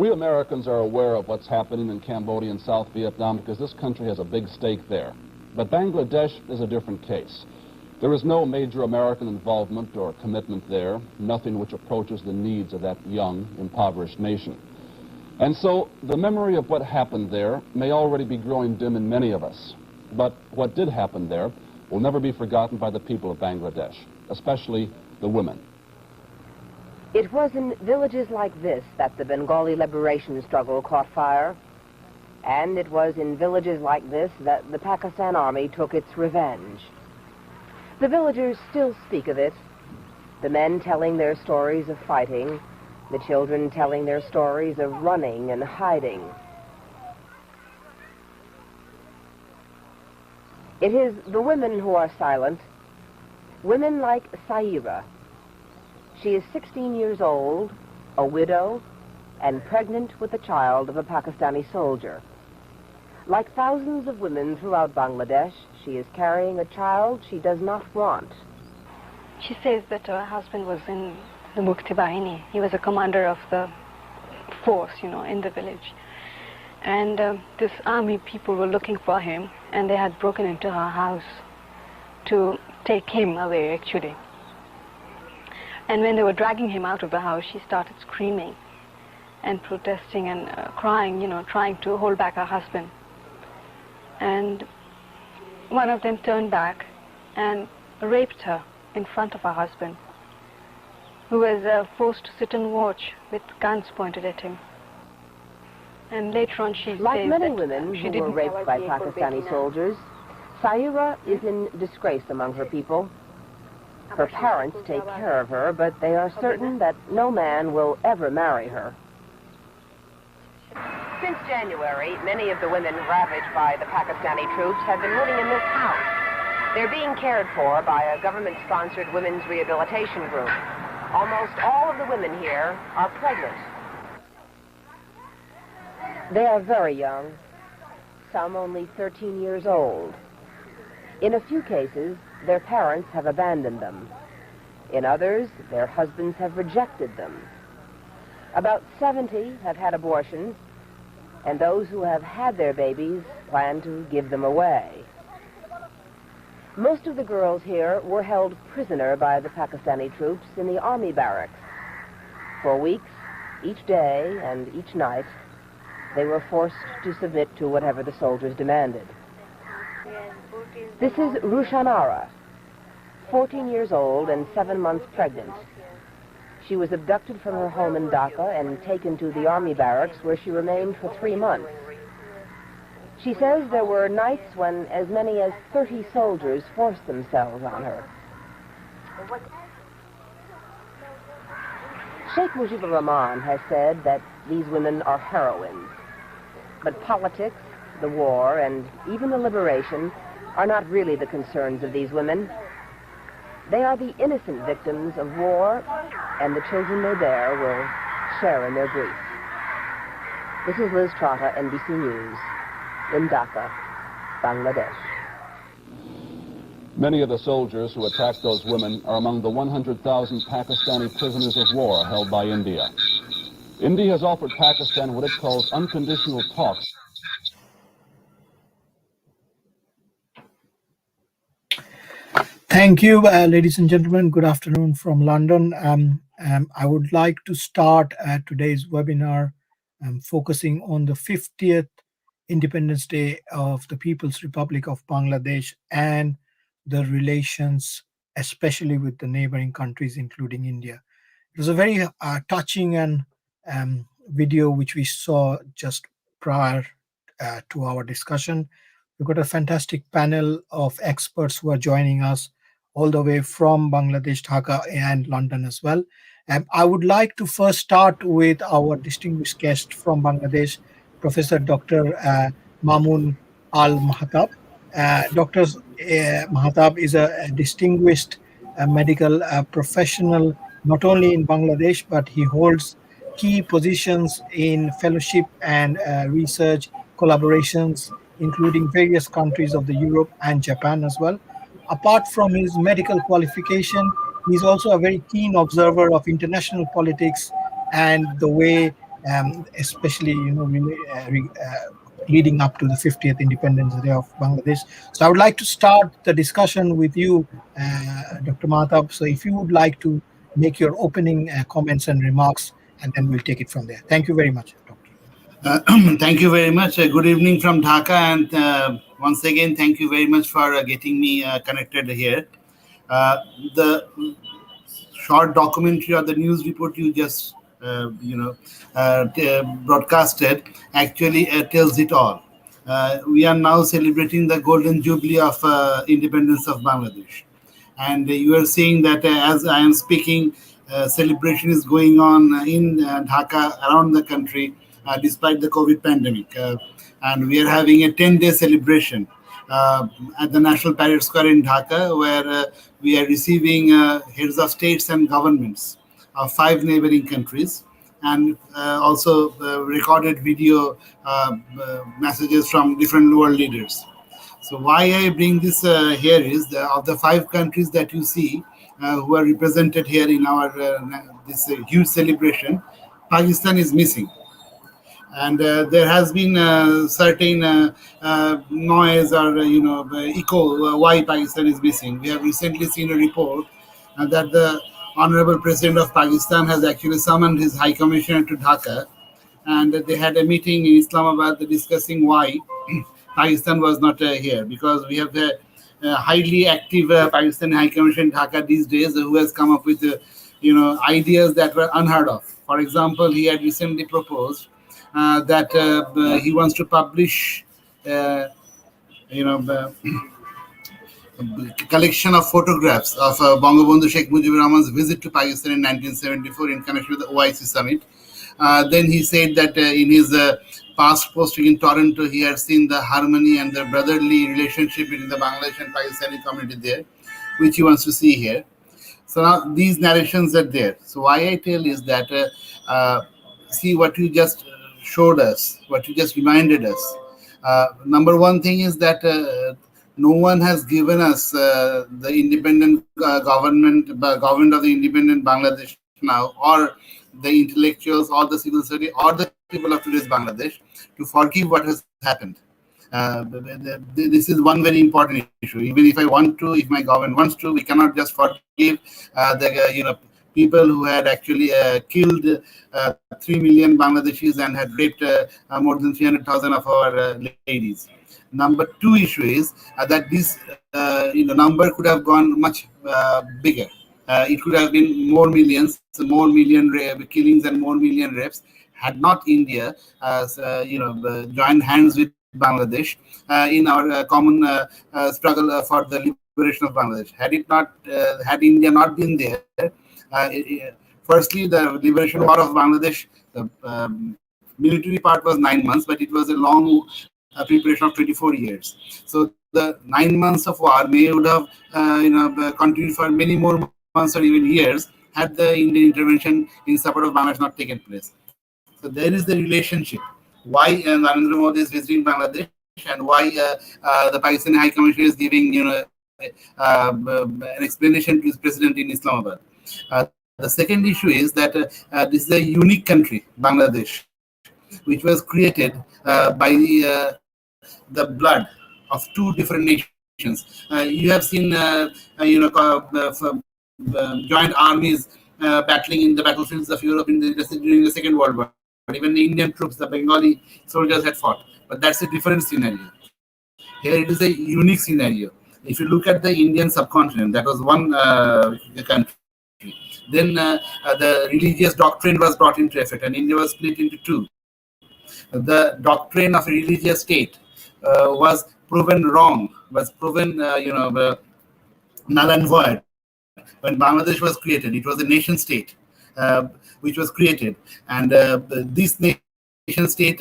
We Americans are aware of what's happening in Cambodia and South Vietnam because this country has a big stake there. But Bangladesh is a different case. There is no major American involvement or commitment there, nothing which approaches the needs of that young, impoverished nation. And so the memory of what happened there may already be growing dim in many of us. But what did happen there will never be forgotten by the people of Bangladesh, especially the women. It was in villages like this that the Bengali liberation struggle caught fire. And it was in villages like this that the Pakistan Army took its revenge. The villagers still speak of it, the men telling their stories of fighting, the children telling their stories of running and hiding. It is the women who are silent, women like Saira. She is 16 years old, a widow, and pregnant with the child of a Pakistani soldier. Like thousands of women throughout Bangladesh, she is carrying a child she does not want. She says that her husband was in the Mukti Bahini. He was a commander of the force, in the village. And this army people were looking for him, and they had broken into her house to take him away, actually. And when they were dragging him out of the house, she started screaming and protesting and crying, trying to hold back her husband. And one of them turned back and raped her in front of her husband, who was forced to sit and watch with guns pointed at him. And later on she Like says many that women she who didn't were raped by Pakistani soldiers, Saira is in disgrace among her people. Her parents take care of her, but they are certain that no man will ever marry her. Since January, many of the women ravaged by the Pakistani troops have been living in this house. They're being cared for by a government-sponsored women's rehabilitation group. Almost all of the women here are pregnant. They are very young, some only 13 years old. In a few cases, their parents have abandoned them. In others, their husbands have rejected them. About 70 have had abortions, and those who have had their babies plan to give them away. Most of the girls here were held prisoner by the Pakistani troops in the army barracks. For weeks, each day and each night, they were forced to submit to whatever the soldiers demanded. This is Rushanara, 14 years old and 7 months pregnant. She was abducted from her home in Dhaka and taken to the army barracks where she remained for 3 months. She says there were nights when as many as 30 soldiers forced themselves on her. Sheikh Mujibur Rahman has said that these women are heroines. But politics, the war, and even the liberation are not really the concerns of these women. They are the innocent victims of war, and the children they bear will share in their grief. This is Liz Trotta, NBC News, in Dhaka, Bangladesh. Many of the soldiers who attacked those women are among the 100,000 Pakistani prisoners of war held by India. India has offered Pakistan what it calls unconditional talks. Thank you, ladies and gentlemen. Good afternoon from London. I would like to start today's webinar focusing on the 50th Independence Day of the People's Republic of Bangladesh and the relations, especially with the neighboring countries, including India. It was a very touching and video which we saw just prior to our discussion. We've got a fantastic panel of experts who are joining us all the way from Bangladesh, Dhaka, and London as well. I would like to first start with our distinguished guest from Bangladesh, Professor Dr. Mamun Al Mahatab. Dr. Mahatab is a distinguished medical professional, not only in Bangladesh, but he holds key positions in fellowship and research collaborations, including various countries of the Europe and Japan as well. Apart from his medical qualification, he's also a very keen observer of international politics and the way especially leading up to the 50th Independence Day of Bangladesh. So I would like to start the discussion with you, Dr. Mahatab. So if you would like to make your opening comments and remarks, and then we'll take it from there. Thank you very much, Doctor. Thank you very much. Good evening from Dhaka, and once again, thank you very much for getting me connected here. The short documentary or the news report you just broadcasted actually tells it all. We are now celebrating the golden jubilee of independence of Bangladesh, and you are seeing that as I am speaking, celebration is going on in Dhaka, around the country, despite the COVID pandemic, and we are having a 10-day celebration at the National Parade Square in Dhaka, where we are receiving heads of states and governments of 5 neighboring countries, and also recorded video messages from different world leaders. So why I bring this here is of the 5 countries that you see who are represented here in our this huge celebration, Pakistan is missing. And there has been certain noise or echo why Pakistan is missing. We have recently seen a report that the Honorable President of Pakistan has actually summoned his High Commissioner to Dhaka, and they had a meeting in Islamabad discussing why Pakistan was not here, because we have a highly active Pakistani High Commissioner in Dhaka these days who has come up with ideas that were unheard of. For example, he had recently proposed that he wants to publish, collection of photographs of Bangabandhu Sheikh Mujibur Rahman's visit to Pakistan in 1974 in connection with the OIC summit. Then he said that in his past posting in Toronto, he had seen the harmony and the brotherly relationship between the Bangladesh and Pakistani community there, which he wants to see here. So now these narrations are there. So why I tell is that see what you just showed us, what you just reminded us. Number one thing is that no one has given us the independent government of the independent Bangladesh now, or the intellectuals, or the civil society, or the people of today's Bangladesh to forgive what has happened. This is one very important issue. Even if I want to, if my government wants to, we cannot just forgive the people who had actually killed 3 million Bangladeshis and had raped more than 300,000 of our ladies. Number two issue is that this number could have gone much bigger. It could have been more million killings and more million rapes had not India, joined hands with Bangladesh in our common struggle for the liberation of Bangladesh. Had India not been there, firstly, the liberation war of Bangladesh, the military part was 9 months, but it was a long preparation of 24 years. So the 9 months of war would have continued for many more months or even years had the Indian intervention in support of Bangladesh not taken place. So there is the relationship. Why Narendra Modi is visiting Bangladesh, and why the Pakistani High Commissioner is giving an explanation to his president in Islamabad. The second issue is that this is a unique country, Bangladesh, which was created by the blood of 2 different nations. You have seen joint armies battling in the battlefields of Europe during the Second World War. Even the Indian troops, the Bengali soldiers had fought. But that's a different scenario. Here it is a unique scenario. If you look at the Indian subcontinent, that was one country. Then the religious doctrine was brought into effect, and India was split into 2. The doctrine of a religious state was proven wrong, was proven null and void. When Bangladesh was created, it was a nation state which was created, and this nation state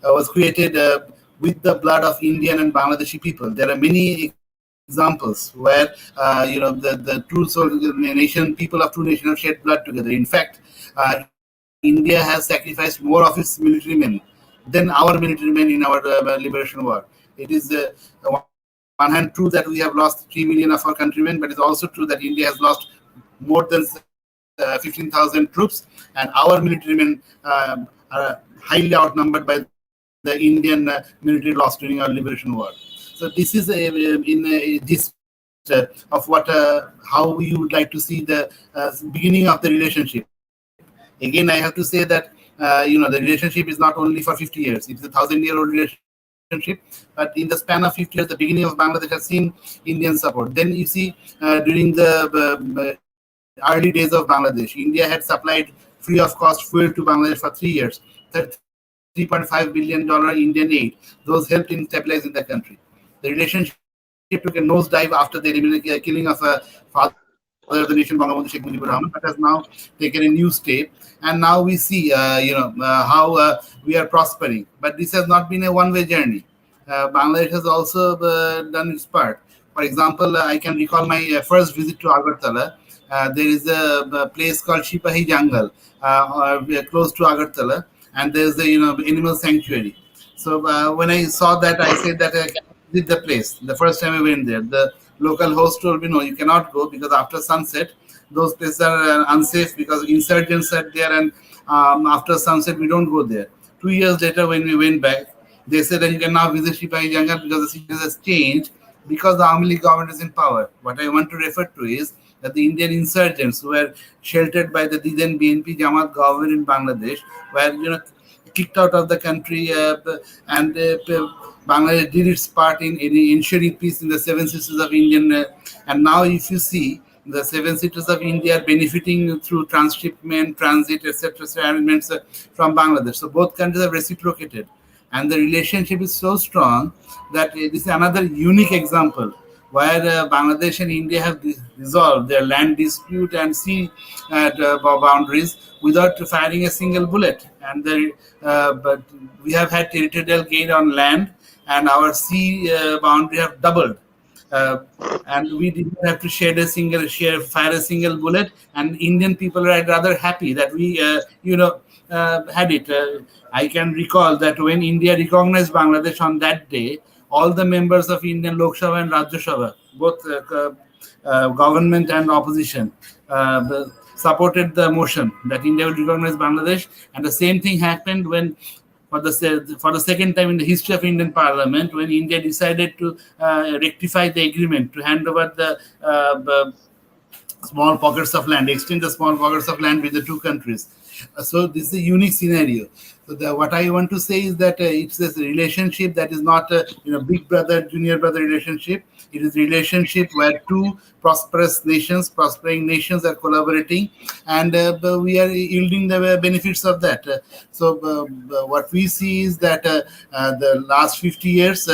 was created with the blood of Indian and Bangladeshi people. There are many examples where the people of 2 nations have shed blood together. In fact, India has sacrificed more of its military men than our military men in our liberation war. It is on one hand true that we have lost 3 million of our countrymen, but it's also true that India has lost more than 15,000 troops, and our military men are highly outnumbered by the Indian military loss during our liberation war. So this is in a gist of how we would like to see the beginning of the relationship. Again, I have to say that the relationship is not only for 50 years; it's a 1,000-year-old relationship. But in the span of 50 years, the beginning of Bangladesh has seen Indian support. Then you see during the early days of Bangladesh, India had supplied free of cost fuel to Bangladesh for 3 years. $3.5 billion Indian aid. Those helped in stabilizing the country. The relationship took a nosedive after the killing of a father of the nation, Bangabandhu Sheikh Mujibur Rahman, but has now taken a new step. And now we see, how we are prospering. But this has not been a one-way journey. Bangladesh has also done its part. For example, I can recall my first visit to Agartala. There is a place called Shipahi Jungle, close to Agartala, and there's the animal sanctuary. So when I saw that, I said that I can visit the place. The first time I went there, the local host told me, no, you cannot go because after sunset, those places are unsafe because insurgents are there, and after sunset, we don't go there. 2 years later, when we went back, they said that you can now visit Shipahi Jungle because the situation has changed because the Army League government is in power. What I want to refer to is that the Indian insurgents who were sheltered by the then BNP Jamaat government in Bangladesh were kicked out of the country, and Bangladesh did its part in ensuring peace in the seven sisters of Indian. And now, if you see, the seven sisters of India are benefiting through transshipment, transit, etc. arrangements from Bangladesh. So both countries have reciprocated, and the relationship is so strong that this is another unique example where Bangladesh and India have resolved their land dispute and sea boundaries without firing a single bullet. And but we have had territorial gain on land, and our sea boundary have doubled. Uh, and we didn't have to fire a single bullet. And Indian people are rather happy that we, had it. I can recall that when India recognized Bangladesh on that day, all the members of Indian Lok Sabha and Rajya Sabha, both government and opposition, supported the motion that India will recognize Bangladesh. And the same thing happened when, for the second time in the history of Indian Parliament, when India decided to rectify the agreement to hand over the small pockets of land, extend the small pockets of land with the two countries. So this is a unique scenario. So what I want to say is that it's a relationship that is not a big brother, junior brother relationship. It is a relationship where two prospering nations are collaborating, and we are yielding the benefits of that. What we see is that the last 50 years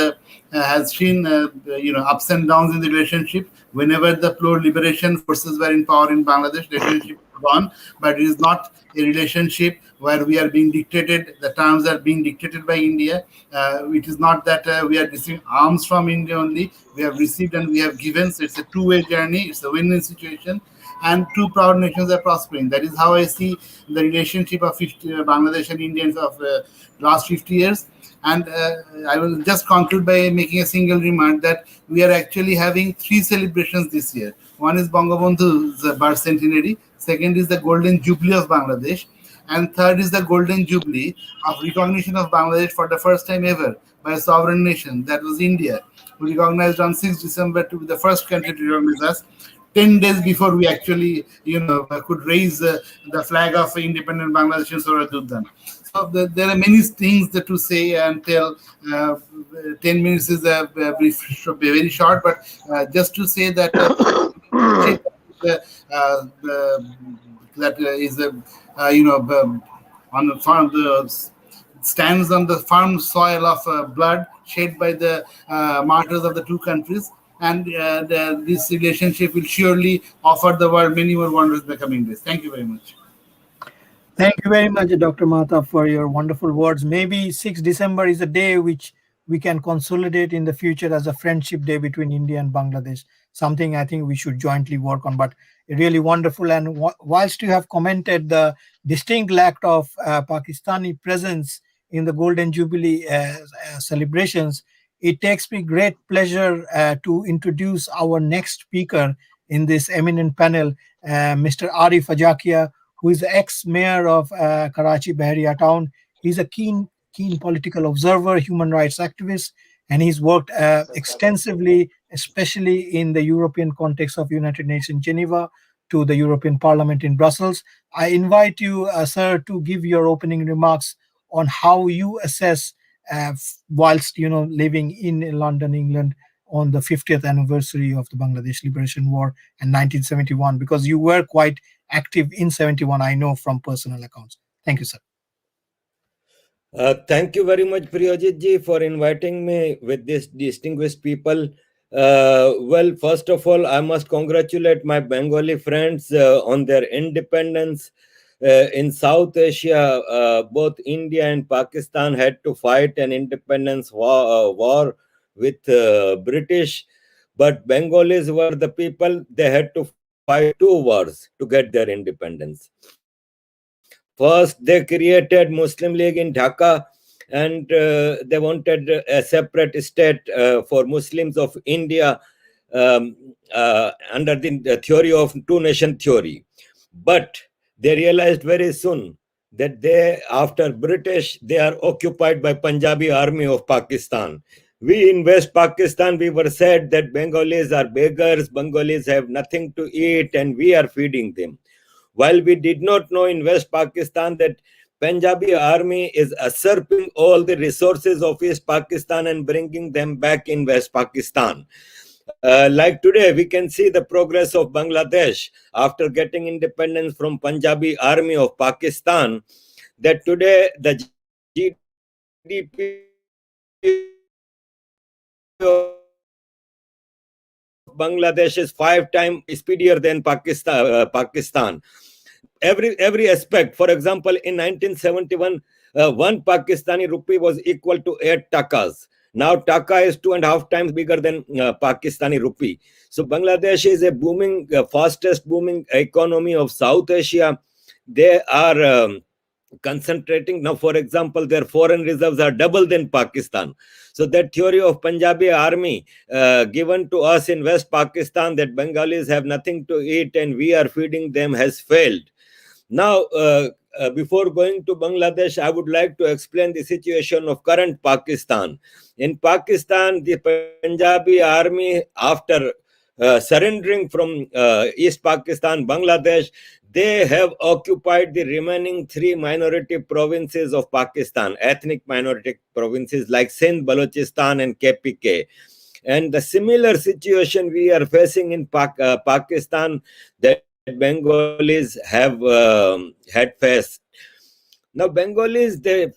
has seen ups and downs in the relationship. Whenever the pro-liberation forces were in power in Bangladesh, relationship gone, but it is not a relationship where we are being dictated, the terms are being dictated by India. It is not that we are receiving arms from India only. We have received and we have given. So it's a two-way journey. It's a win-win situation. And two proud nations are prospering. That is how I see the relationship of Bangladesh and Indians of last 50 years. And I will just conclude by making a single remark that we are actually having three celebrations this year. One is Bangabandhu's birth centenary. Second is the Golden Jubilee of Bangladesh. And third is the Golden Jubilee of recognition of Bangladesh for the first time ever by a sovereign nation. That was India, who recognized on 6th December to be the first country to recognize us. 10 days before we actually, could raise the flag of independent Bangladesh in Soraduddan. So there are many things to say and tell. 10 minutes is very short, but just to say that that is on the farm, stands on the firm soil of blood shed by the martyrs of the two countries. And this relationship will surely offer the world many more wonders in the coming days. Thank you very much. Thank you very much, Dr. Mata, for your wonderful words. Maybe 6 December is a day which we can consolidate in the future as a friendship day between India and Bangladesh, something I think we should jointly work on. But really wonderful. And whilst you have commented the distinct lack of Pakistani presence in the Golden Jubilee celebrations, it takes me great pleasure to introduce our next speaker in this eminent panel, Mr. Arif Ajakia, who is the ex-mayor of Karachi, Bahria town. He's a keen political observer, human rights activist, and he's worked extensively, especially in the European context of United Nations Geneva to the European Parliament in Brussels. I invite you, sir, to give your opening remarks on how you assess, whilst living in London, England, on the 50th anniversary of the Bangladesh Liberation War in 1971, because you were quite active in 71, I know from personal accounts. Thank you, sir. Thank you very much, Priyojit ji, for inviting me with these distinguished people. Well, first of all, I must congratulate my Bengali friends on their independence. In South Asia, both India and Pakistan had to fight an independence war with British, but Bengalis were the people, they had to fight 2 wars to get their independence. First, they created Muslim League in Dhaka, and they wanted a separate state for Muslims of India under the theory of two-nation theory. But they realized very soon that after British, they are occupied by Punjabi army of Pakistan. We in West Pakistan, we were said that Bengalis are beggars, Bengalis have nothing to eat, and we are feeding them. While we did not know in West Pakistan that Punjabi army is usurping all the resources of East Pakistan and bringing them back in West Pakistan. Like today, we can see the progress of Bangladesh after getting independence from Punjabi army of Pakistan, that today the GDP of Bangladesh is 5 times speedier than Pakistan. Every aspect. For example, in 1971, 1 Pakistani rupee was equal to 8 takas. Now taka is 2.5 times bigger than Pakistani rupee. So Bangladesh is a booming, fastest booming economy of South Asia. They are concentrating now. For example, their foreign reserves are double than Pakistan. So that theory of Punjabi army given to us in West Pakistan, that Bengalis have nothing to eat and we are feeding them, has failed. Now, before going to Bangladesh, I would like to explain the situation of current Pakistan. In Pakistan, the Punjabi army, after surrendering from East Pakistan, Bangladesh, they have occupied the remaining 3 minority provinces of Pakistan, ethnic minority provinces like Sindh, Balochistan, and KPK. And the similar situation we are facing in Pakistan, that Bengalis have had faced. Now, Bengalis, they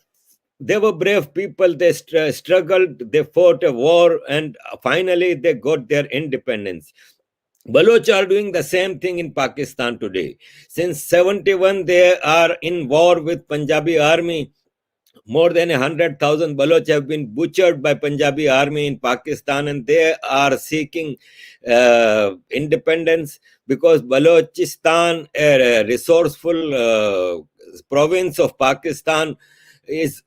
were brave people. They struggled, they fought a war, and finally they got their independence. Baloch are doing the same thing in Pakistan today. Since 71, they are in war with Punjabi army. More than 100,000 Baloch have been butchered by Punjabi army in Pakistan, and they are seeking independence, because Balochistan, a resourceful province of Pakistan, is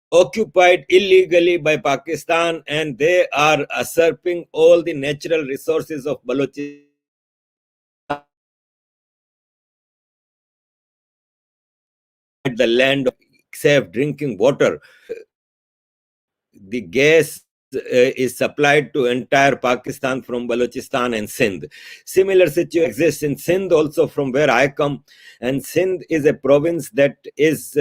occupied illegally by Pakistan, and they are usurping all the natural resources of Balochistan. The land of safe drinking water. The gas is supplied to entire Pakistan from Balochistan and Sindh. Similar situation exists in Sindh also, from where I come. And Sindh is a province that is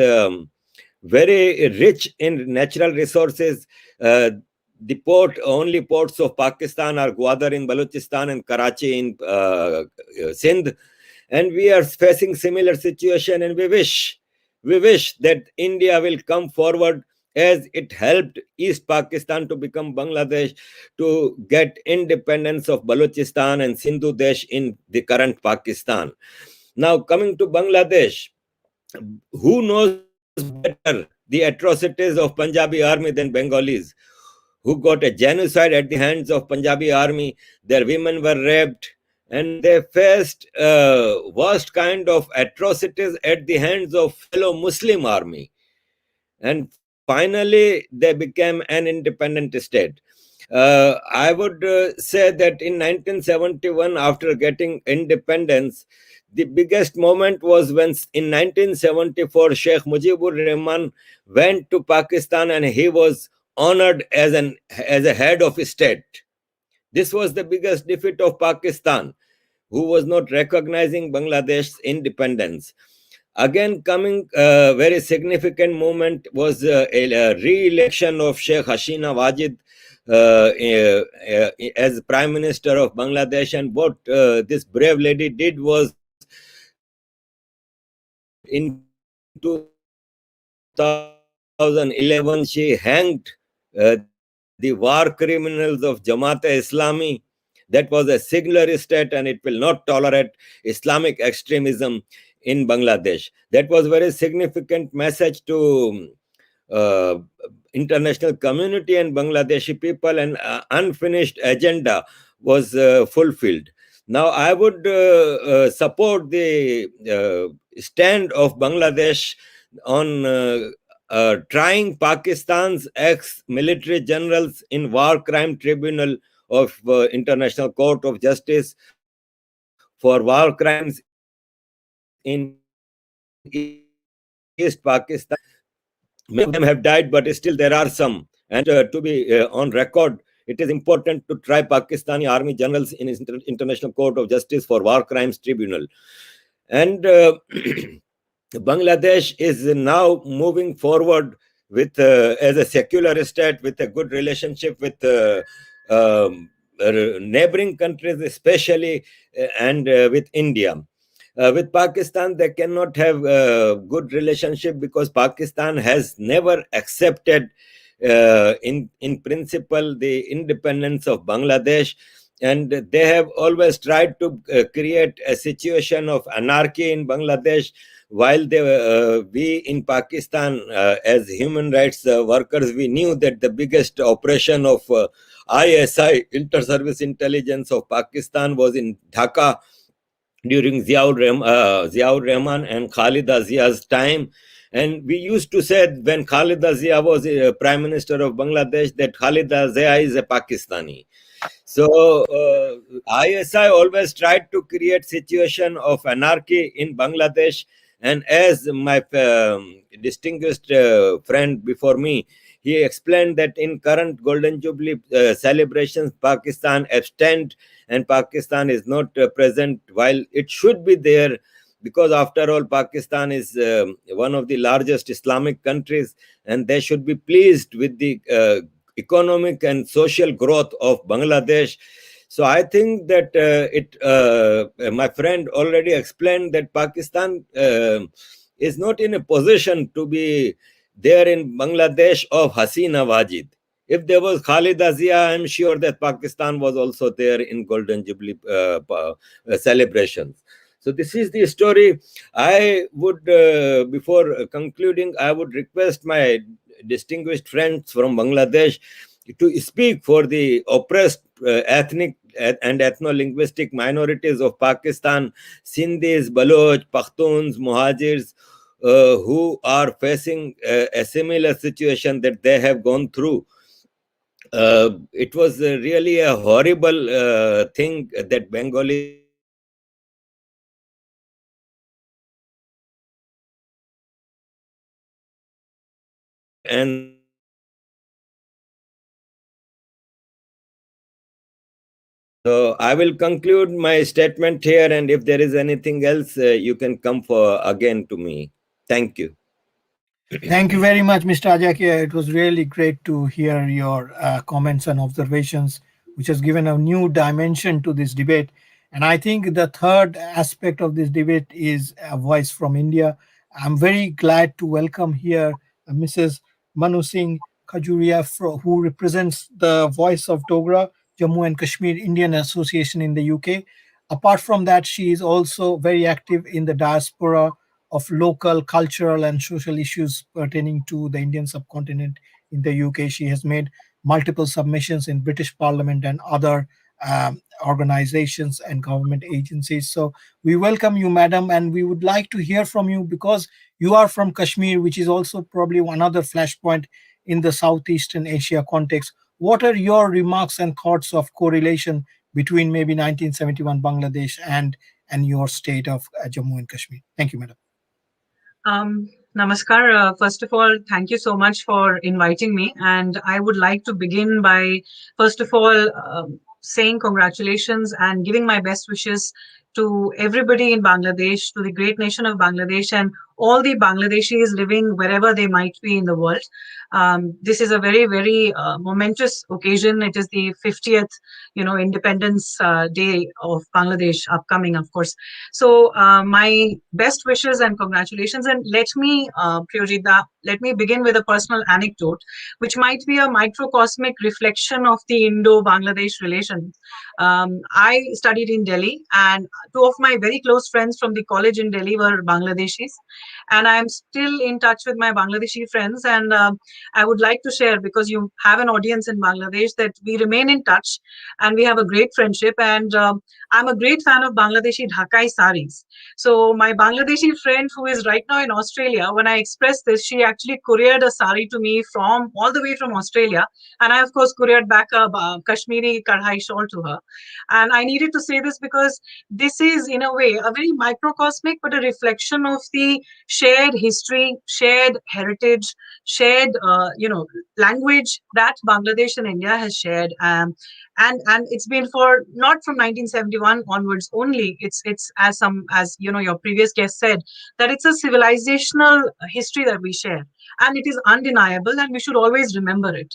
very rich in natural resources. The only ports of Pakistan are Gwadar in Balochistan and Karachi in Sindh. And we are facing similar situation, and we wish that India will come forward, as it helped East Pakistan to become Bangladesh, to get independence of Balochistan and Sindhu Desh in the current Pakistan. Now, coming to Bangladesh, who knows better the atrocities of Punjabi army than Bengalis, who got a genocide at the hands of Punjabi army? Their women were raped, and they faced worst kind of atrocities at the hands of fellow Muslim army. And finally, they became an independent state. I would say that in 1971, after getting independence, The biggest moment was when in 1974 Sheikh Mujibur Rahman went to Pakistan and he was honored as a head of state. This was the biggest defeat of Pakistan, who was not recognizing Bangladesh's independence. Again, coming very significant moment was a re-election of Sheikh Hasina Wajid as Prime Minister of Bangladesh. And what this brave lady did was, in 2011, she hanged the war criminals of Jamaat-e-Islami. That was a singular state, and it will not tolerate Islamic extremism in Bangladesh. That was very significant message to international community and Bangladeshi people, and unfinished agenda was fulfilled. Now, I would support the stand of Bangladesh on trying Pakistan's ex-military generals in War Crime Tribunal of International Court of Justice for war crimes in East Pakistan. Many of them have died, but still there are some. And to be on record, it is important to try Pakistani army generals in International Court of Justice for War Crimes Tribunal. And Bangladesh is now moving forward with as a secular state with a good relationship with neighboring countries, especially and with India. With Pakistan, they cannot have a good relationship because Pakistan has never accepted in principle the independence of Bangladesh, and they have always tried to create a situation of anarchy in Bangladesh, while we in Pakistan, as human rights workers, we knew that the biggest operation of ISI, Inter-Service Intelligence of Pakistan, was in Dhaka during Ziaur Rahman and Khalida Zia's time. And we used to say when Khalida Zia was Prime Minister of Bangladesh that Khalida Zia is a Pakistani. So ISI always tried to create situation of anarchy in Bangladesh. And as my distinguished friend before me, he explained that in current Golden Jubilee celebrations, Pakistan abstained and Pakistan is not present, while it should be there, because after all, Pakistan is one of the largest Islamic countries, and they should be pleased with the economic and social growth of Bangladesh. So I think that my friend already explained that Pakistan is not in a position to be there in Bangladesh of Hasina Wajid. If there was Khalida Zia, I'm sure that Pakistan was also there in Golden Jubilee celebrations. So this is the story. I would, before concluding, I would request my distinguished friends from Bangladesh to speak for the oppressed ethnic and ethno-linguistic minorities of Pakistan, Sindhis, Baloch, Pakhtuns, Muhajirs, who are facing a similar situation that they have gone through. It was really a horrible thing that Bengalis have done to Pakistani and so I will conclude my statement here, and if there is anything else, you can come for again to me. Thank you. Thank you very much, Mr. Ajakia. It was really great to hear your comments and observations, which has given a new dimension to this debate. And I think the third aspect of this debate is a voice from India. I'm very glad to welcome here Mrs. Manu Singh Khajuria, who represents the Voice of Dogra, Jammu and Kashmir Indian Association in the UK. Apart from that, she is also very active in the diaspora of local cultural and social issues pertaining to the Indian subcontinent in the UK. She has made multiple submissions in British Parliament and other organizations and government agencies. So we welcome you, madam, and we would like to hear from you because you are from Kashmir, which is also probably one other flashpoint in the Southeastern Asia context. What are your remarks and thoughts of correlation between maybe 1971 Bangladesh and and your state of Jammu and Kashmir. Thank you, madam. Namaskar. First of all, thank you so much for inviting me. And I would like to begin by, first of all, saying congratulations and giving my best wishes to everybody in Bangladesh, to the great nation of Bangladesh, and all the Bangladeshis living wherever they might be in the world. This is a very, very momentous occasion. It is the 50th, Independence Day of Bangladesh upcoming, of course. So my best wishes and congratulations. And let me, Priyojita, let me begin with a personal anecdote, which might be a microcosmic reflection of the Indo-Bangladesh relation. I studied in Delhi, and two of my very close friends from the college in Delhi were Bangladeshis. And I'm still in touch with my Bangladeshi friends. And I would like to share, because you have an audience in Bangladesh, that we remain in touch and we have a great friendship. And I'm a great fan of Bangladeshi Dhakai saris. So my Bangladeshi friend who is right now in Australia, when I expressed this, she actually couriered a sari to me from all the way from Australia. And I, of course, couriered back a Kashmiri Karhai shawl to her. And I needed to say this because this is, in a way, a very microcosmic, but a reflection of the shared history, shared heritage, shared, language that Bangladesh and India has shared. And it's been for not from 1971 onwards only. It's as your previous guest said, that it's a civilizational history that we share, and it is undeniable, and we should always remember it.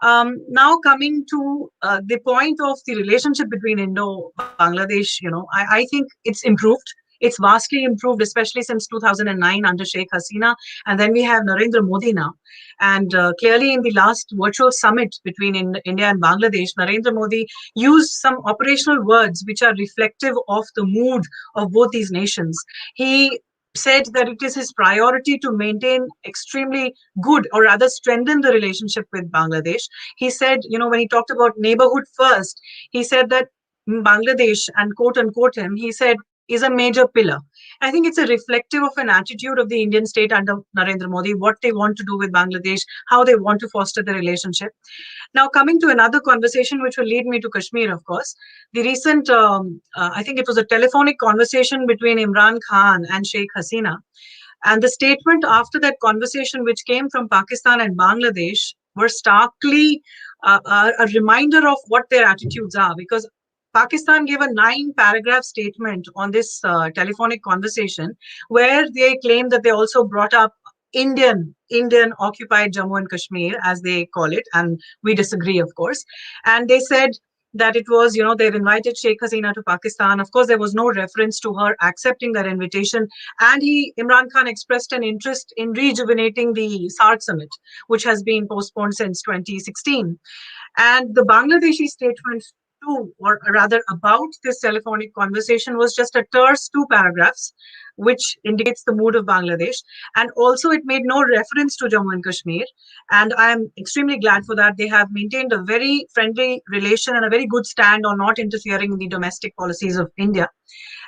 Now coming to the point of the relationship between Indo-Bangladesh, I think it's improved. It's vastly improved, especially since 2009 under Sheikh Hasina. And then we have Narendra Modi now. And clearly in the last virtual summit between India and Bangladesh, Narendra Modi used some operational words which are reflective of the mood of both these nations. He said that it is his priority to maintain extremely good, or rather strengthen the relationship with Bangladesh. He said, when he talked about neighborhood first, he said that Bangladesh, and quote unquote him, he said, is a major pillar. I think it's a reflective of an attitude of the Indian state under Narendra Modi, what they want to do with Bangladesh, how they want to foster the relationship. Now, coming to another conversation, which will lead me to Kashmir, of course, the recent, I think it was a telephonic conversation between Imran Khan and Sheikh Hasina. And the statement after that conversation, which came from Pakistan and Bangladesh, were starkly a reminder of what their attitudes are, because Pakistan gave a 9-paragraph statement on this telephonic conversation, where they claimed that they also brought up Indian occupied Jammu and Kashmir, as they call it, and we disagree, of course. And they said that it was, they've invited Sheikh Hasina to Pakistan. Of course, there was no reference to her accepting that invitation. And Imran Khan expressed an interest in rejuvenating the SARC summit, which has been postponed since 2016. And the Bangladeshi statement to, or rather about this telephonic conversation, was just a terse 2 paragraphs, which indicates the mood of Bangladesh. And also it made no reference to Jammu and Kashmir. And I'm extremely glad for that. They have maintained a very friendly relation and a very good stand on not interfering in the domestic policies of India.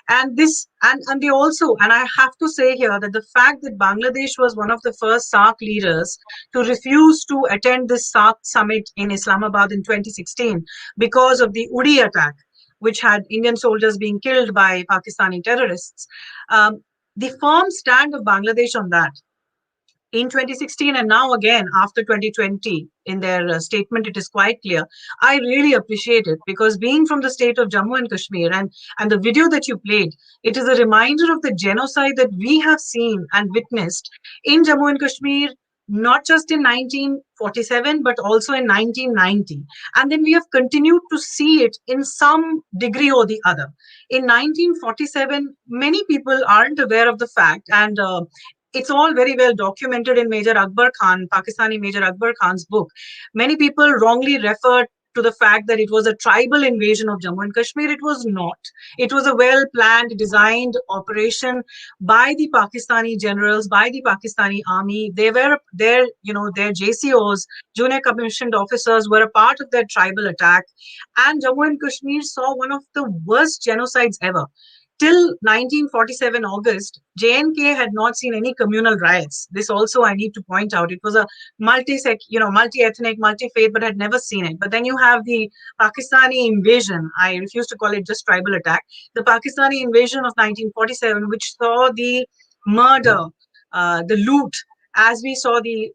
And this, and they also, and I have to say here that the fact that Bangladesh was one of the first SARC leaders to refuse to attend this SARC summit in Islamabad in 2016 because of the Uri attack, which had Indian soldiers being killed by Pakistani terrorists. The firm stand of Bangladesh on that in 2016 and now again after 2020 in their statement, it is quite clear. I really appreciate it, because being from the state of Jammu and Kashmir, and the video that you played, it is a reminder of the genocide that we have seen and witnessed in Jammu and Kashmir, not just in 1947, but also in 1990. And then we have continued to see it in some degree or the other. In 1947, many people aren't aware of the fact, and it's all very well documented in Major Akbar Khan, Pakistani Major Akbar Khan's book. Many people wrongly refer to the fact that it was a tribal invasion of Jammu and Kashmir. It was not. It was a well-planned, designed operation by the Pakistani generals, by the Pakistani army. They were their JCOs, junior commissioned officers, were a part of that tribal attack. And Jammu and Kashmir saw one of the worst genocides ever. till 1947 August, JNK had not seen any communal riots. This also I need to point out. It was a multi-ethnic, multi-faith, but had never seen it. But then you have the Pakistani invasion. I refuse to call it just tribal attack. The Pakistani invasion of 1947, which saw the murder, the loot, as we saw the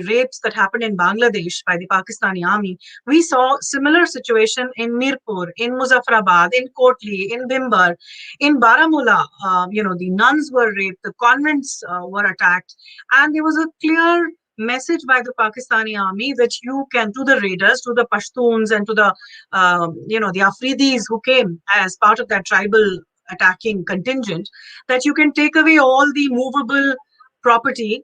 rapes that happened in Bangladesh by the Pakistani army. We saw similar situation in Mirpur, in Muzaffarabad, in Kotli, in Bimbar, in Baramulla. The nuns were raped, the convents were attacked, and there was a clear message by the Pakistani army that you can, to the raiders, to the Pashtuns, and to the Afridis who came as part of that tribal attacking contingent, that you can take away all the movable property,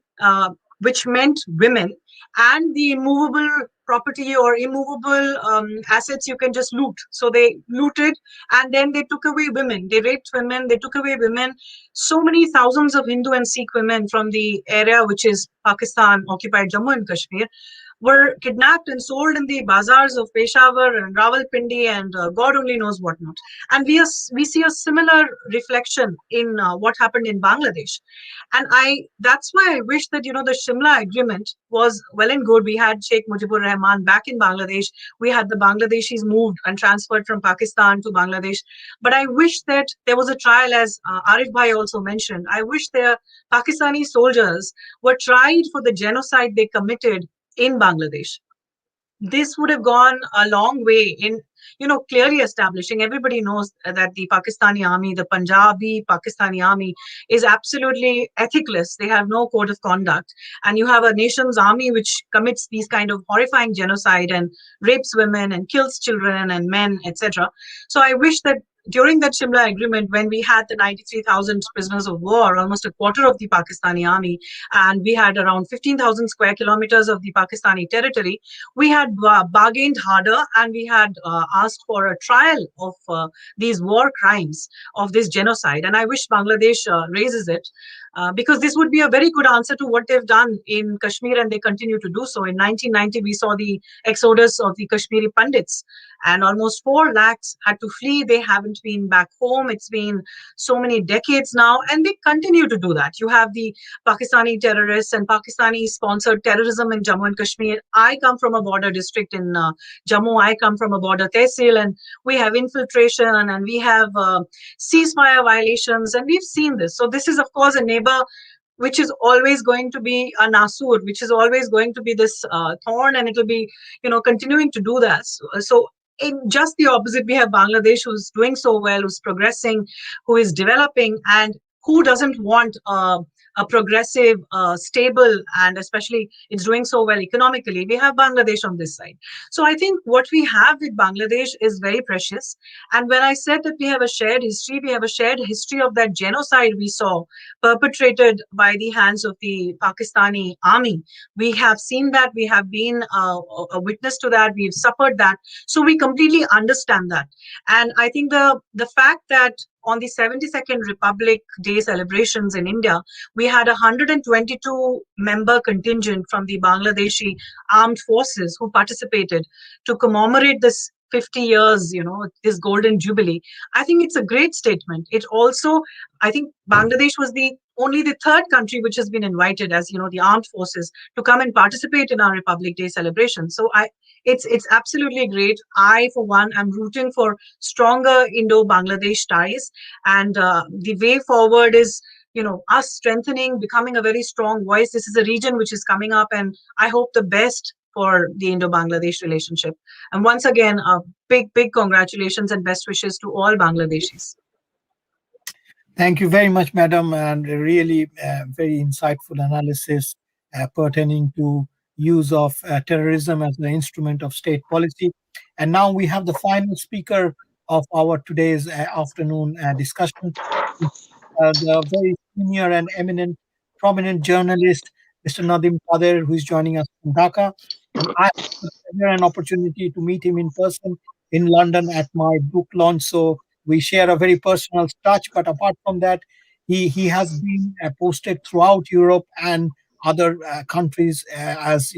which meant women, and the immovable property or immovable assets you can just loot. So they looted, and then they took away women. They raped women. They took away women. So many thousands of Hindu and Sikh women from the area which is Pakistan occupied Jammu and Kashmir were kidnapped and sold in the bazaars of Peshawar and Rawalpindi and God only knows what not. And we see a similar reflection in what happened in Bangladesh. And that's why I wish that the Shimla agreement was well and good. We had Sheikh Mujibur Rahman back in Bangladesh. We had the Bangladeshis moved and transferred from Pakistan to Bangladesh. But I wish that there was a trial, as Arif Bhai also mentioned. I wish their Pakistani soldiers were tried for the genocide they committed in Bangladesh. This would have gone a long way in clearly establishing. Everybody knows that the Pakistani army, the Punjabi Pakistani army, is absolutely ethicless. They have no code of conduct, and you have a nation's army which commits these kind of horrifying genocide and rapes women and kills children and men, etc. So I wish that during that Shimla agreement, when we had the 93,000 prisoners of war, almost a quarter of the Pakistani army, and we had around 15,000 square kilometers of the Pakistani territory, we had bargained harder, and we had asked for a trial of these war crimes, of this genocide. And I wish Bangladesh raises it, because this would be a very good answer to what they've done in Kashmir, and they continue to do so. In 1990, we saw the exodus of the Kashmiri Pandits, and almost 4 lakhs had to flee. They haven't been back home. It's been so many decades now, and they continue to do that. You have the Pakistani terrorists and Pakistani-sponsored terrorism in Jammu and Kashmir. I come from a border district in Jammu. I come from a border tehsil, and we have infiltration, and we have ceasefire violations, and we've seen this. So this is, of course, a neighbor which is always going to be a nasur, which is always going to be this thorn, and it will be, continuing to do that. So in just the opposite, we have Bangladesh, who's doing so well, who's progressing, who is developing, and who doesn't want a progressive, stable, and especially it's doing so well economically. We have Bangladesh on this side. So I think what we have with Bangladesh is very precious. And when I said that we have a shared history, we have a shared history of that genocide we saw perpetrated by the hands of the Pakistani army. We have seen that. We have been a witness to that. We've suffered that. So we completely understand that. And I think the fact that on the 72nd Republic Day celebrations in India, we had a 122 member contingent from the Bangladeshi armed forces who participated to commemorate this 50 years, this golden jubilee. I think it's a great statement. It also, I think Bangladesh was only the 3rd country which has been invited as, the armed forces to come and participate in our Republic Day celebration. So it's absolutely great. I, for one, am rooting for stronger Indo-Bangladesh ties. And the way forward is, us strengthening, becoming a very strong voice. This is a region which is coming up, and I hope the best for the Indo-Bangladesh relationship. And once again, big, big congratulations and best wishes to all Bangladeshis. Thank you very much, madam, and really very insightful analysis pertaining to use of terrorism as an instrument of state policy. And now we have the final speaker of our today's afternoon discussion, the very senior and eminent, prominent journalist, Mr. Nadim Kader, who is joining us from Dhaka. And I had an opportunity to meet him in person in London at my book launch. So we share a very personal touch. But apart from that, he has been posted throughout Europe and other countries, as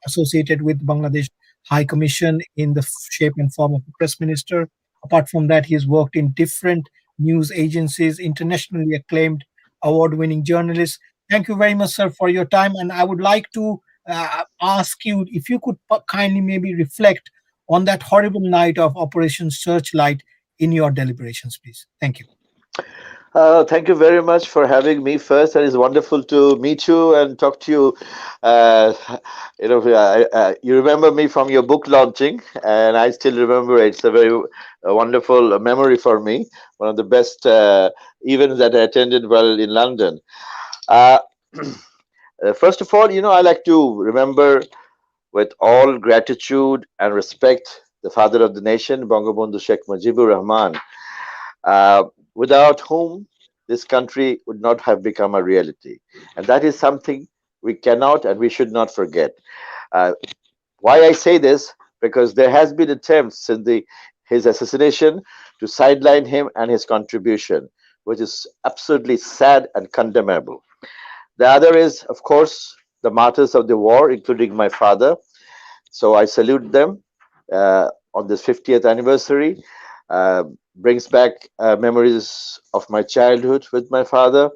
associated with Bangladesh High Commission in the shape and form of a press minister. Apart from that, he has worked in different news agencies, internationally acclaimed award-winning journalist. Thank you very much, sir, for your time. And I would like to ask you if you could kindly maybe reflect on that horrible night of Operation Searchlight in your deliberations, please. Thank you. Thank you very much for having me first. And it's wonderful to meet you and talk to you. Uh, you remember me from your book launching, and I still remember it. It's a very wonderful memory for me. One of the best events that I attended while in London. Uh, First of all, I like to remember with all gratitude and respect the father of the nation, Bangabandhu Sheikh Mujibur Rahman, uh, without whom this country would not have become a reality. And that is something we cannot and we should not forget. Uh, why I say this? Because there has been attempts since his assassination to sideline him and his contribution, which is absolutely sad and condemnable. The other is, of course, the martyrs of the war, including my father. So I salute them on this 50th anniversary. Uh, Brings back memories of my childhood with my father.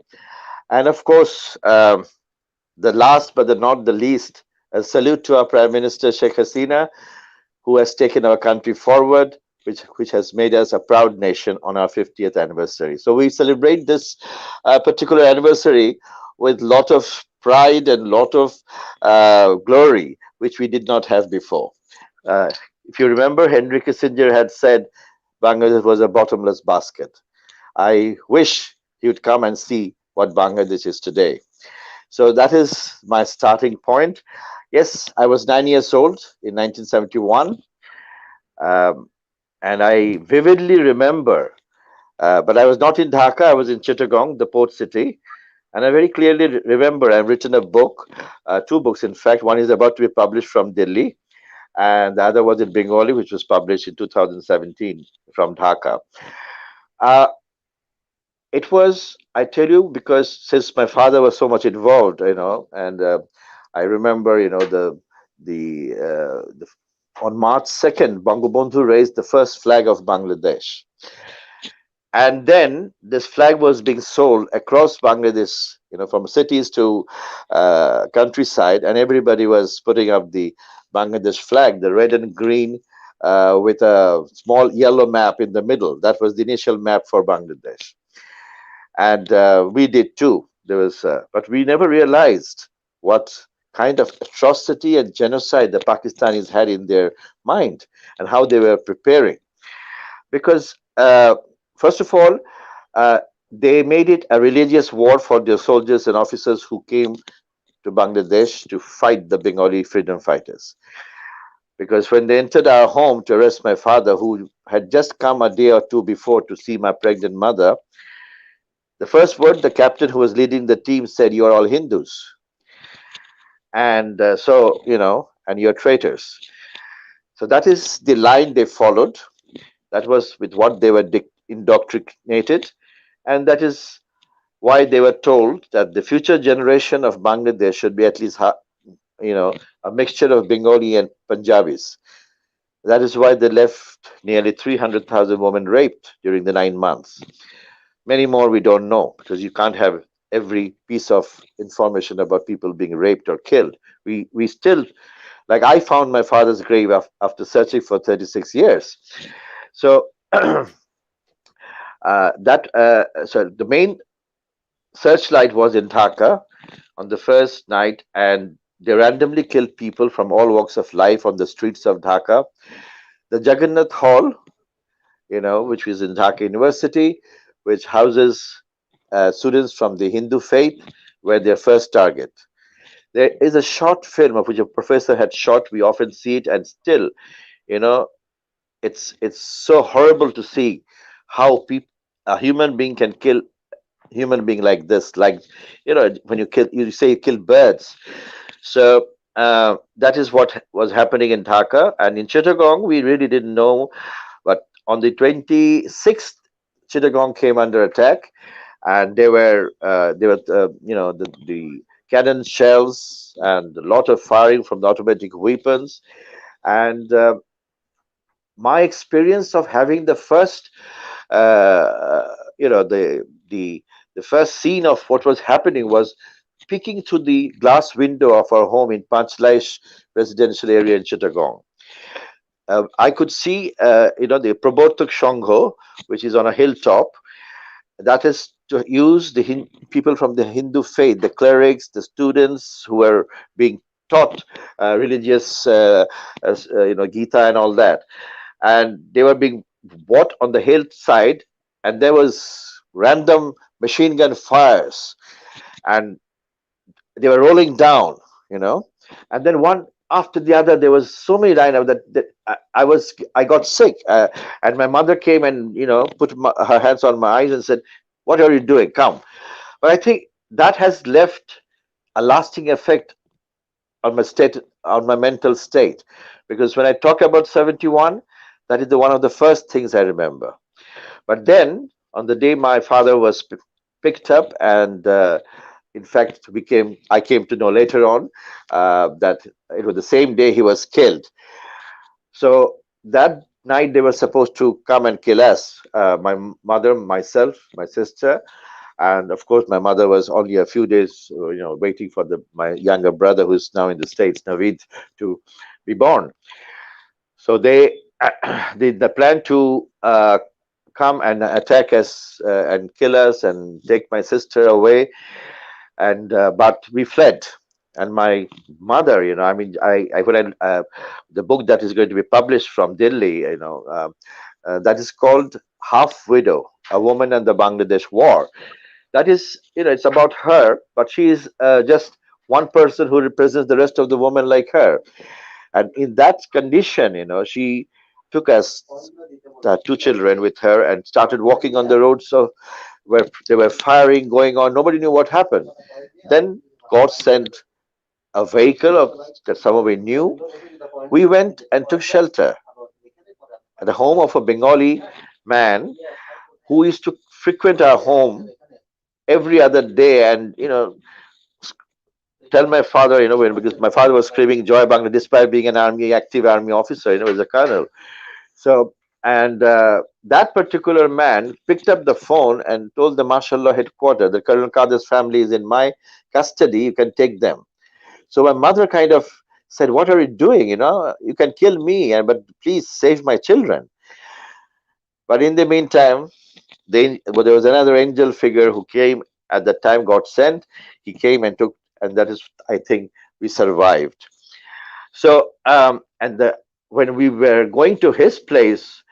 And of course, the last but not the least, a salute to our Prime Minister Sheikh Hasina, who has taken our country forward, which has made us a proud nation on our 50th anniversary. So we celebrate this particular anniversary with lot of pride and lot of glory, which we did not have before. If you remember, Henry Kissinger had said Bangladesh was a bottomless basket. I wish he would come and see what Bangladesh is today. So that is my starting point. Yes, I was 9 years old in 1971. And I vividly remember, but I was not in Dhaka, I was in Chittagong, the port city. And I very clearly remember I've written a book, two books in fact. One is about to be published from Delhi, and the other was in Bengali, which was published in 2017 from Dhaka. It was, I tell you, because since my father was so much involved, and I remember, on March 2nd, Bangabandhu raised the first flag of Bangladesh. And then this flag was being sold across Bangladesh, from cities to countryside, and everybody was putting up the Bangladesh flag, the red and green, with a small yellow map in the middle. That was the initial map for Bangladesh. And we did too. But we never realized what kind of atrocity and genocide the Pakistanis had in their mind and how they were preparing. Because first of all, they made it a religious war for their soldiers and officers who came to Bangladesh to fight the Bengali freedom fighters. Because when they entered our home to arrest my father, who had just come a day or two before to see my pregnant mother, the first word the captain who was leading the team said, "You are all Hindus. And and you're traitors." So that is the line they followed. That was with what they were indoctrinated. And that is why they were told that the future generation of Bangladesh should be at least, a mixture of Bengali and Punjabis. That is why they left nearly 300,000 women raped during the 9 months. Many more we don't know, because you can't have every piece of information about people being raped or killed. We still, like I found my father's grave after searching for 36 years. So so the main searchlight was in Dhaka on the first night, and they randomly killed people from all walks of life on the streets of Dhaka. The Jagannath Hall, which was in Dhaka University, which houses students from the Hindu faith, were their first target. There is a short film of which a professor had shot. We often see it, and still, it's so horrible to see how a human being can kill human being like this. Like, when you say you kill birds. So that is what was happening in Dhaka. And in Chittagong, we really didn't know. But on the 26th, Chittagong came under attack, and the cannon shells and a lot of firing from the automatic weapons. And my experience of having the first the first scene of what was happening was peeking through the glass window of our home in Panchlaish residential area in Chittagong. I could see, the Prabortak Shangho, which is on a hilltop. That is to use the people from the Hindu faith, the clerics, the students who were being taught religious, Gita and all that, and they were being bought on the hillside, and there was random machine gun fires, and they were rolling down, you know, and then one after the other, there was so many dynamite that I got sick, and my mother came and put her hands on my eyes and said, "What are you doing? Come." But I think that has left a lasting effect on my state, on my mental state, because when I talk about 71, that is one of the first things I remember. But then on the day my father was picked up, and in fact, I came to know later on that it was the same day he was killed. So that night they were supposed to come and kill us, my mother, myself, my sister, and of course my mother was only a few days, waiting for my younger brother, who's now in the States, Naveed, to be born. So they the plan to come and attack us and kill us and take my sister away, and but we fled. And my mother, I mean, I read the book that is going to be published from Delhi, that is called Half Widow: A Woman and the Bangladesh War. That is, it's about her, but she is just one person who represents the rest of the women like her. And in that condition, she took us two children with her and started walking on the roads where they were firing going on. Nobody knew what happened. Then God sent a vehicle that some of we knew. We went and took shelter at the home of a Bengali man who used to frequent our home every other day, and tell my father, because my father was screaming "Joy Bangla" despite being an active army officer, as a colonel. So, and that particular man picked up the phone and told the Mashallah headquarters, the Colonel Kader's family is in my custody, you can take them. So my mother kind of said, "What are you doing? You can kill me, but please save my children." But in the meantime, there was another angel figure who came at the time God sent. He came and took, and that is, I think, we survived. So, when we were going to his place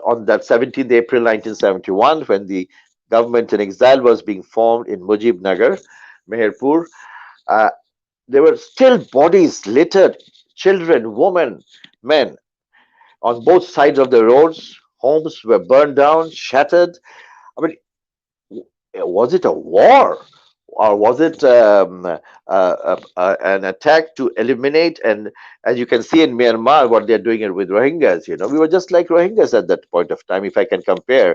on that 17th April 1971, when the government in exile was being formed in Mujib Nagar, Meherpur, there were still bodies littered, children, women, men, on both sides of the roads. Homes were burned down, shattered. I mean, was it a war, or was it an attack to eliminate? And as you can see in Myanmar, what they're doing it with Rohingyas, we were just like Rohingyas at that point of time, if I can compare,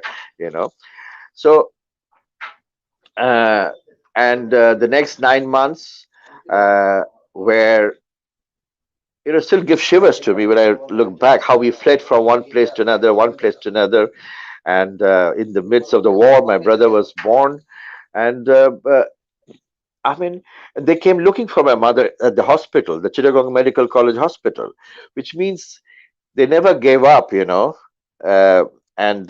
So, and the next 9 months were, still give shivers to me when I look back how we fled from one place to another, and in the midst of the war, my brother was born, and I mean, they came looking for my mother at the hospital, the Chittagong Medical College Hospital, which means they never gave up, and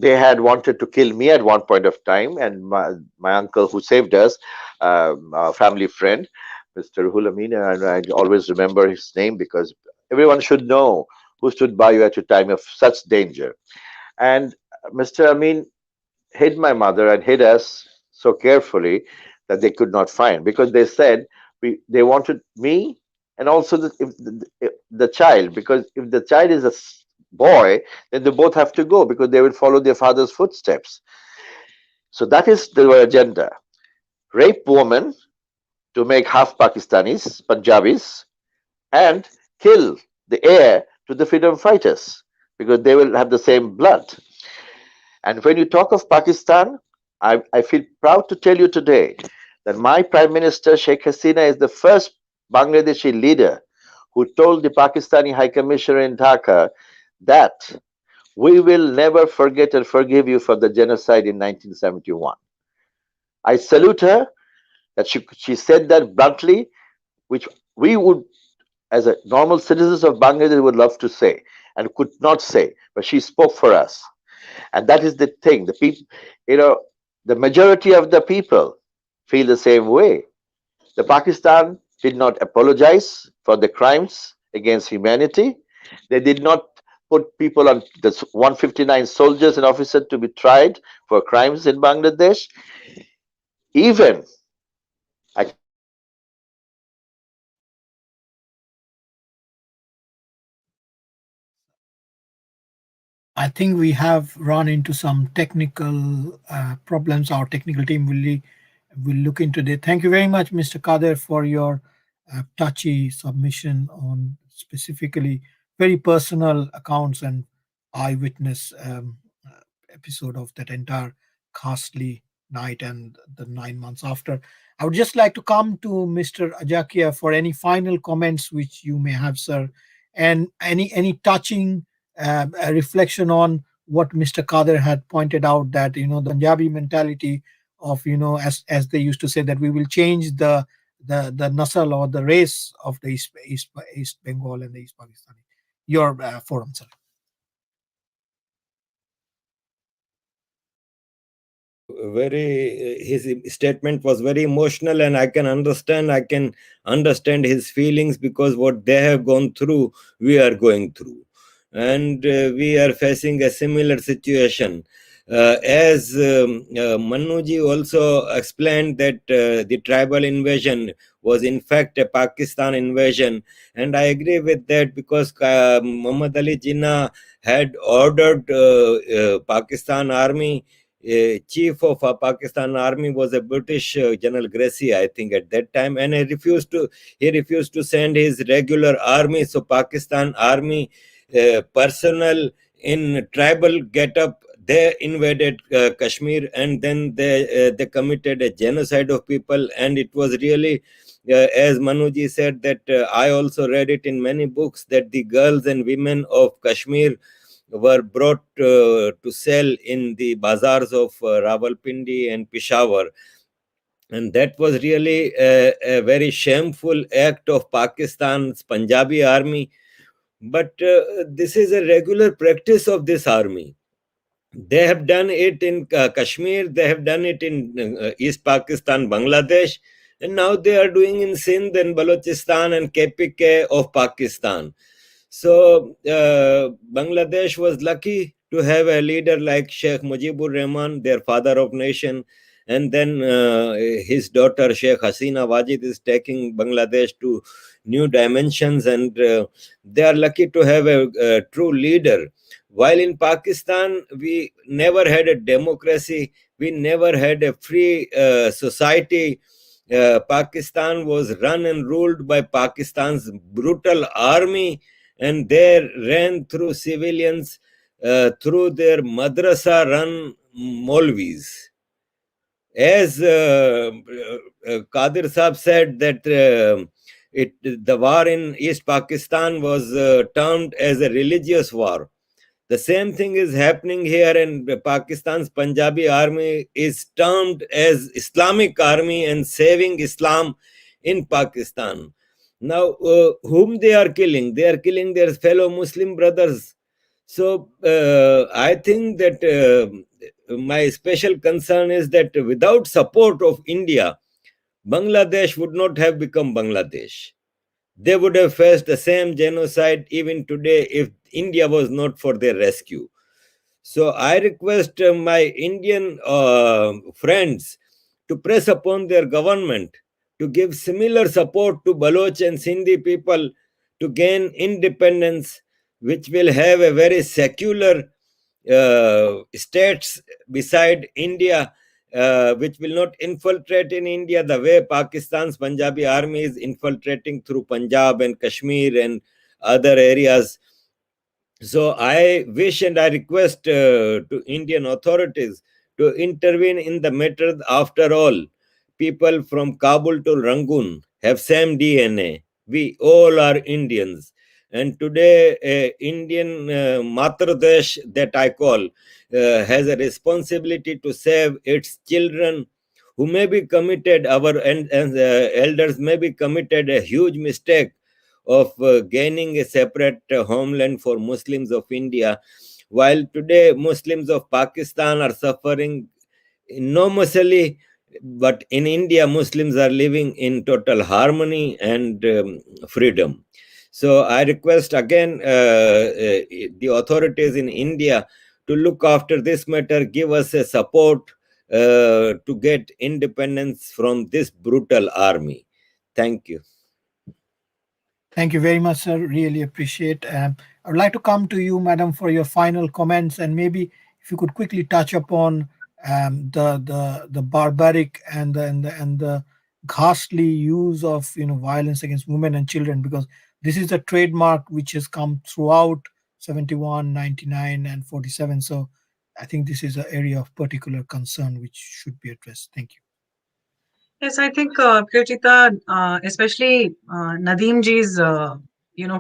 they had wanted to kill me at one point of time, and my uncle who saved us, a family friend, Mr. Ruhul Amin, and I always remember his name because everyone should know who stood by you at your time of such danger. And Mr. Amin hid my mother and hid us so carefully that they could not find, because they said they wanted me and also the child, because if the child is a boy, then they both have to go because they will follow their father's footsteps. So that is their agenda: rape women to make half Pakistanis, Punjabis, and kill the heir to the freedom fighters because they will have the same blood. And when you talk of Pakistan, I feel proud to tell you today that my Prime Minister Sheikh Hasina is the first Bangladeshi leader who told the Pakistani High Commissioner in Dhaka that We will never forget and forgive you for the genocide in 1971. I salute her that she said that bluntly, which we would, as a normal citizens of Bangladesh, would love to say and could not say, but she spoke for us. And that is the thing. The people, the majority of the people feel the same way. The Pakistan did not apologize for the crimes against humanity. They did not put people on the 159 soldiers and officers to be tried for crimes in Bangladesh. Even I can tell you that I think we have run into some technical problems. Our technical team will look into it. Thank you very much, Mr. Kader, for your touchy submission on specifically very personal accounts and eyewitness episode of that entire ghastly night and the 9 months after. I would just like to come to Mr. Ajakia for any final comments which you may have, sir, and any touching a reflection on what Mr. Kader had pointed out, that the Punjabi mentality of, as they used to say, that we will change the nasal or the race of the East Bengal and the East Pakistani. Your forum, sir. Very his statement was very emotional, and I can understand his feelings, because what they have gone through, we are going through, and we are facing a similar situation. As Manuji also explained, that the tribal invasion was in fact a Pakistan invasion, and I agree with that, because Muhammad Ali Jinnah had ordered Pakistan army. Chief of Pakistan army was a British General Gracie, I think, at that time, and he refused to send his regular army. So Pakistan army personnel in tribal getup, they invaded Kashmir, and then they committed a genocide of people. And it was really, as Manuji said, that I also read it in many books, that the girls and women of Kashmir were brought to sell in the bazaars of Rawalpindi and Peshawar. And that was really a very shameful act of Pakistan's Punjabi army. But this is a regular practice of this army. They have done it in Kashmir, they have done it in East Pakistan, Bangladesh, and now they are doing in Sindh and Balochistan and KPK of Pakistan. So Bangladesh was lucky to have a leader like Sheikh Mujibur Rahman, their father of nation, and then his daughter Sheikh Hasina Wajid is taking Bangladesh to new dimensions, and they are lucky to have a true leader. While in Pakistan, we never had a democracy, we never had a free society. Pakistan was run and ruled by Pakistan's brutal army, and they ran through civilians through their madrasa run Molvis. As Qadir Saab said, that the war in East Pakistan was termed as a religious war. The same thing is happening here, and Pakistan's Punjabi army is termed as Islamic army and saving Islam in Pakistan. Now, whom they are killing? They are killing their fellow Muslim brothers. So, I think that my special concern is that without support of India, Bangladesh would not have become Bangladesh. They would have faced the same genocide even today if India was not for their rescue. So I request my Indian friends to press upon their government to give similar support to Baloch and Sindhi people to gain independence, which will have a very secular states beside India, which will not infiltrate in India the way Pakistan's Punjabi army is infiltrating through Punjab and Kashmir and other areas. So I wish and I request to Indian authorities to intervene in the matter. After all, people from Kabul to Rangoon have same DNA. We all are Indians. And today, Indian Matradesh, that I call, has a responsibility to save its children who may be committed, our and elders may be committed a huge mistake of gaining a separate homeland for Muslims of India, while today Muslims of Pakistan are suffering enormously. But in India, Muslims are living in total harmony and freedom. So I request again the authorities in India to look after this matter, give us a support to get independence from this brutal army. Thank you. Thank you very much, sir. Really appreciate. I would like to come to you, madam, for your final comments, and maybe if you could quickly touch upon the barbaric and the ghastly use of violence against women and children, because this is a trademark which has come throughout 71, 99, and 47. So I think this is an area of particular concern which should be addressed. Thank you. Yes, I think Priyojita, especially Nadeem ji's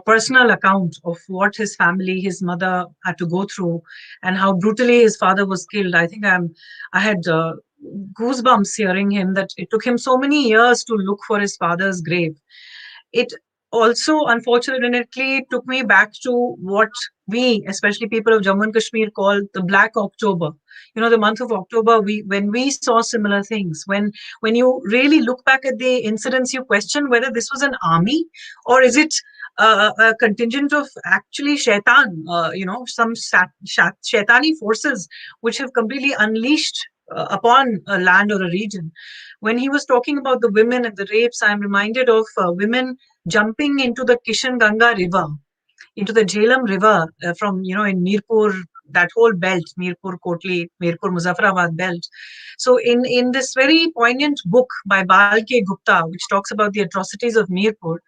personal account of what his family, his mother had to go through, and how brutally his father was killed. I think I had goosebumps hearing him that it took him so many years to look for his father's grave. It also unfortunately took me back to what we, especially people of Jammu and Kashmir, call the Black October. You know, the month of October, when we saw similar things, when you really look back at the incidents, you question whether this was an army, or is it a contingent of actually shaitan, some shaitani forces which have completely unleashed upon a land or a region. When he was talking about the women and the rapes, I'm reminded of women jumping into the Kishan Ganga river, into the Jhelum river, from, in Mirpur, that whole belt, Mirpur, Kotli, Mirpur, Muzaffarabad belt. So in this very poignant book by Balke Gupta, which talks about the atrocities of Mirpur,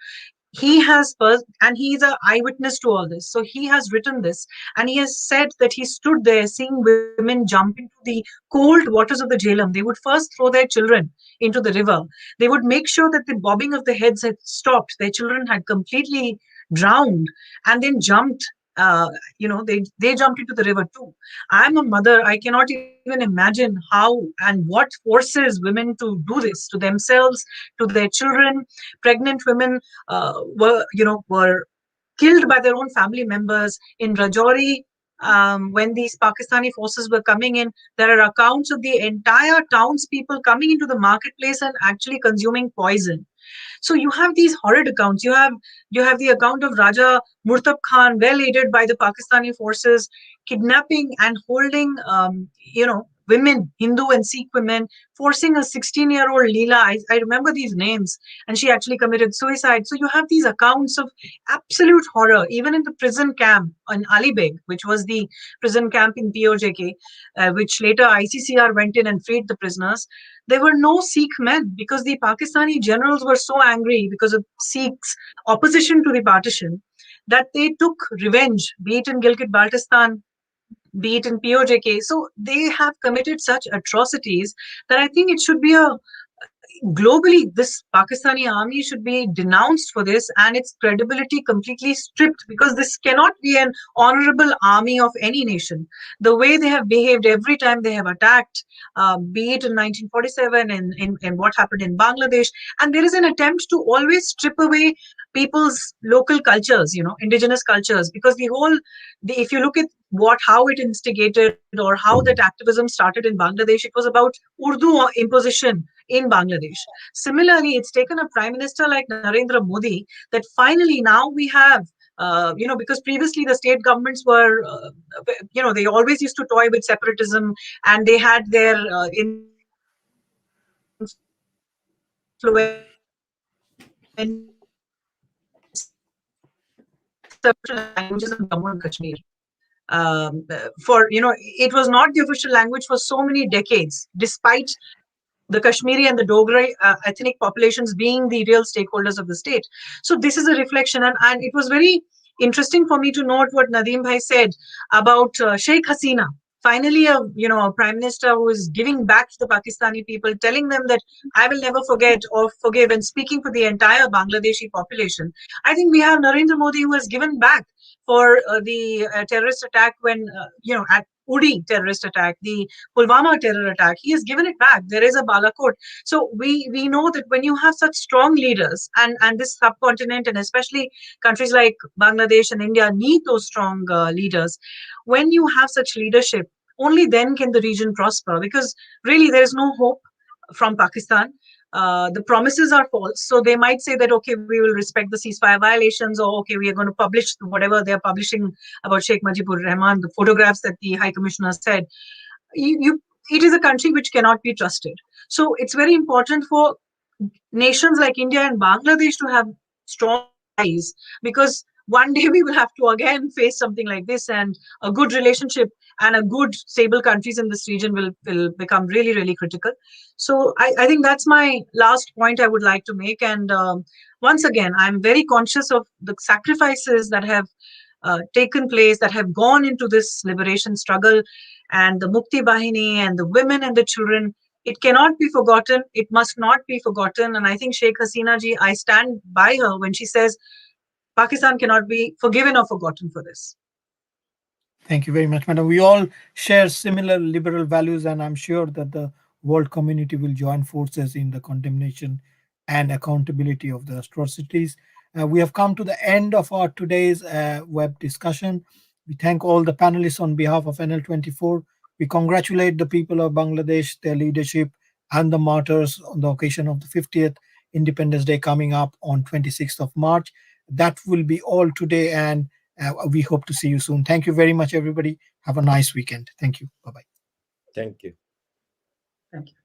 and he's an eyewitness to all this. So he has written this, and he has said that he stood there seeing women jump into the cold waters of the Jhelum. They would first throw their children into the river. They would make sure that the bobbing of the heads had stopped. Their children had completely drowned, and then jumped. They jumped into the river too. I'm a mother. I cannot even imagine how and what forces women to do this to themselves, to their children. Pregnant women were killed by their own family members. In Rajouri, when these Pakistani forces were coming in, there are accounts of the entire townspeople coming into the marketplace and actually consuming poison. So you have these horrid accounts. You have the account of Raja Murtab Khan, well aided by the Pakistani forces, kidnapping and holding, women, Hindu and Sikh women, forcing a 16-year-old Leela. I remember these names, and she actually committed suicide. So you have these accounts of absolute horror, even in the prison camp in Alibeg, which was the prison camp in POJK, which later ICCR went in and freed the prisoners. There were no Sikh men because the Pakistani generals were so angry because of Sikhs' opposition to the partition that they took revenge, be it in Gilgit Baltistan, be it in POJK. So they have committed such atrocities that I think it should be globally, this Pakistani army should be denounced for this, and its credibility completely stripped, because this cannot be an honorable army of any nation. The way they have behaved every time they have attacked, be it in 1947 and what happened in Bangladesh, and there is an attempt to always strip away people's local cultures, indigenous cultures, because if you look at how it instigated or how that activism started in Bangladesh, it was about Urdu imposition in Bangladesh. Similarly, it's taken a prime minister like Narendra Modi that finally now we have, because previously the state governments were, they always used to toy with separatism, and they had their influential languages in Jammu and Kashmir. It was not the official language for so many decades, despite the Kashmiri and the Dogra ethnic populations being the real stakeholders of the state. So this is a reflection, and it was very interesting for me to note what Nadeem Bhai said about Sheikh Hasina finally a prime minister who is giving back to the Pakistani people, telling them that I will never forget or forgive, and speaking for the entire Bangladeshi population. I think we have Narendra Modi, who has given back for the terrorist attack when at Uri terrorist attack, the Pulwama terror attack. He has given it back. There is a Balakot. So we know that when you have such strong leaders, and this subcontinent, and especially countries like Bangladesh and India, need those strong leaders. When you have such leadership, only then can the region prosper, because really there is no hope from Pakistan. The promises are false. So they might say that, okay, we will respect the ceasefire violations, or okay, we are going to publish whatever they're publishing about Sheikh Mujibur Rahman, the photographs that the High Commissioner said. It is a country which cannot be trusted. So it's very important for nations like India and Bangladesh to have strong ties, because one day we will have to again face something like this, and a good relationship and a good stable countries in this region will become really, really critical. So I think that's my last point I would like to make. And once again, I'm very conscious of the sacrifices that have taken place, that have gone into this liberation struggle, and the Mukti Bahini and the women and the children. It cannot be forgotten. It must not be forgotten. And I think Sheikh Hasina ji, I stand by her when she says Pakistan cannot be forgiven or forgotten for this. Thank you very much, madam. We all share similar liberal values, and I'm sure that the world community will join forces in the condemnation and accountability of the atrocities. We have come to the end of our today's web discussion. We thank all the panelists on behalf of NL24. We congratulate the people of Bangladesh, their leadership, and the martyrs on the occasion of the 50th Independence Day coming up on 26th of March. That will be all today, and we hope to see you soon. Thank you very much, everybody. Have a nice weekend. Thank you. Bye-bye. Thank you. Thank you.